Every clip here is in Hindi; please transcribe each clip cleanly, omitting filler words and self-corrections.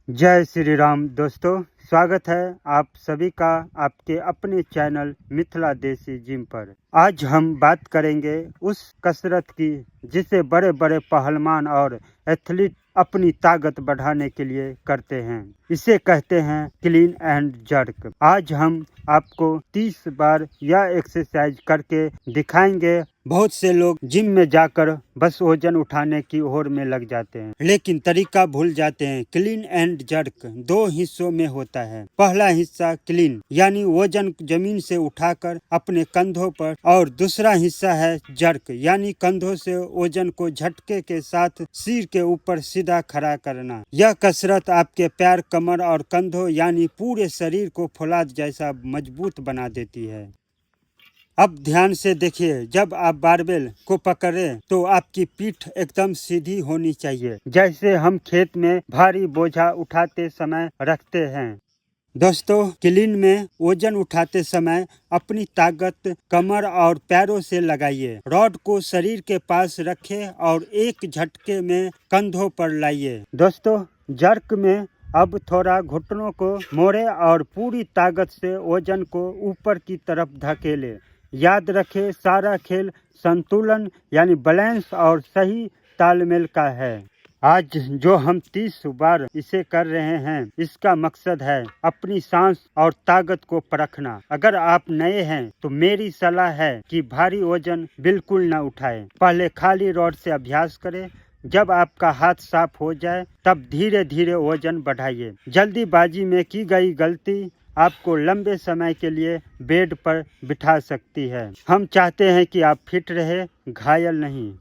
जय श्री राम दोस्तों, स्वागत है आप सभी का आपके अपने चैनल मिथिला देसी जिम पर। आज हम बात करेंगे उस कसरत की जिसे बड़े बड़े पहलवान और एथलीट अपनी ताकत बढ़ाने के लिए करते हैं। इसे कहते हैं क्लीन एंड जर्क। आज हम आपको 30 बार यह एक्सरसाइज करके दिखाएंगे। बहुत से लोग जिम में जाकर बस वजन उठाने की होड़ में लग जाते हैं, लेकिन तरीका भूल जाते हैं। क्लीन एंड जर्क 2 हिस्सों में होता है। पहला हिस्सा क्लीन यानी वजन जमीन से उठाकर अपने कंधों पर, और दूसरा हिस्सा है जर्क यानी कंधों से वजन को झटके के साथ सिर के ऊपर सीधा खड़ा करना। यह कसरत आपके पैर, कमर और कंधों यानी पूरे शरीर को फौलाद जैसा मजबूत बना देती है। अब ध्यान से देखिए, जब आप बारबेल को पकड़ें तो आपकी पीठ एकदम सीधी होनी चाहिए, जैसे हम खेत में भारी बोझा उठाते समय रखते हैं। दोस्तों, क्लीन में वजन उठाते समय अपनी ताकत कमर और पैरों से लगाइए। रॉड को शरीर के पास रखें और एक झटके में कंधों पर लाइए। दोस्तों, जर्क में अब थोड़ा घुटनों को मोड़े और पूरी ताकत से वजन को ऊपर की तरफ धकेले। याद रखें, सारा खेल संतुलन यानी बैलेंस और सही तालमेल का है। आज जो हम 30 बार इसे कर रहे हैं, इसका मकसद है अपनी सांस और ताकत को परखना। अगर आप नए हैं तो मेरी सलाह है कि भारी वजन बिल्कुल न उठाएं। पहले खाली रॉड से अभ्यास करें। जब आपका हाथ साफ हो जाए तब धीरे धीरे वजन बढ़ाइए। जल्दीबाजी में की गई गलती आपको लंबे समय के लिए बेड पर बिठा सकती है। हम चाहते हैं कि आप फिट रहे, घायल नहीं।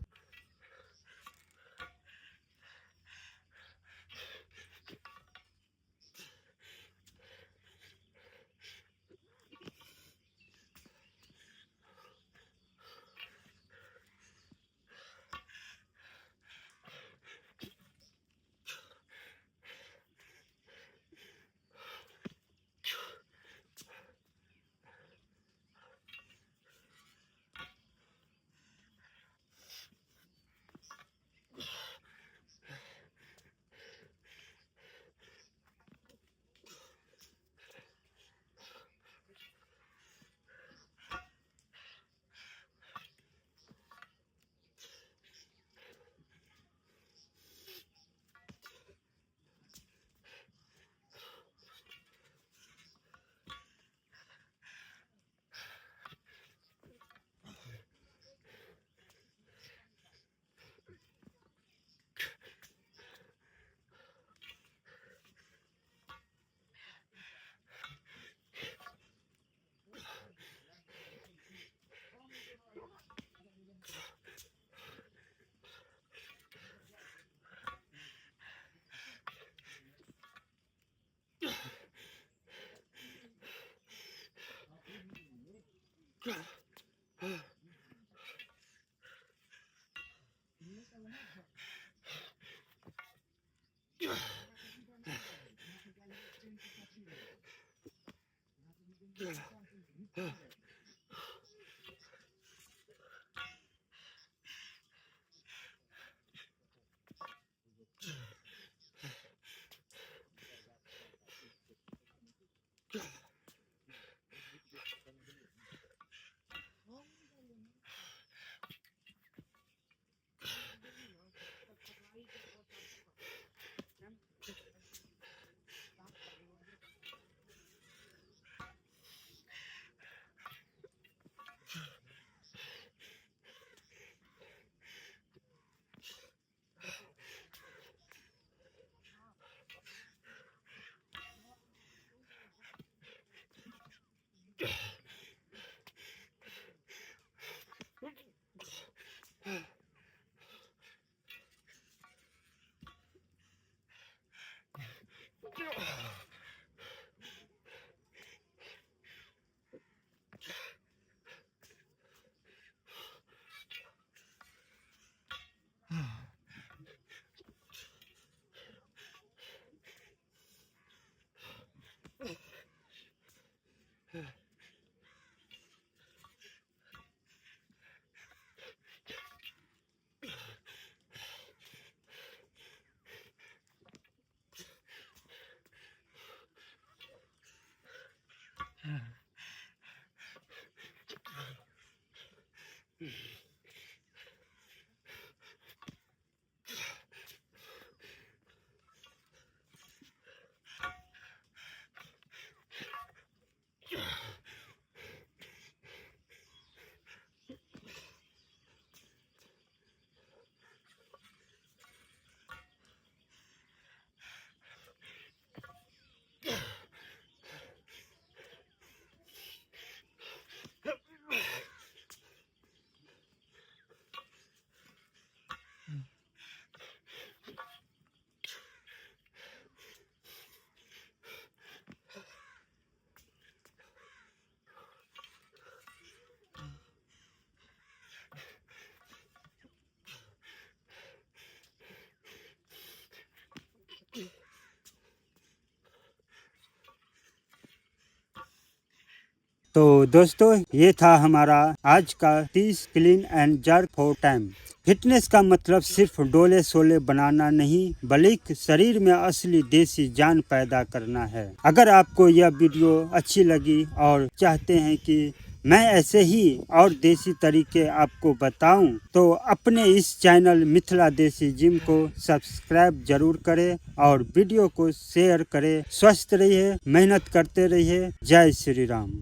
तो दोस्तों ये था हमारा आज का 30 clean and jerk for time. Fitness का मतलब सिर्फ डोले सोले बनाना नहीं, बल्कि शरीर में असली देसी जान पैदा करना है। अगर आपको यह वीडियो अच्छी लगी और चाहते हैं कि मैं ऐसे ही और देसी तरीके आपको बताऊं, तो अपने इस चैनल मिथिला देसी जिम को सब्सक्राइब जरूर करें और वीडियो को शेयर करें। स्वस्थ रहिए, मेहनत करते रहिए। जय श्री राम।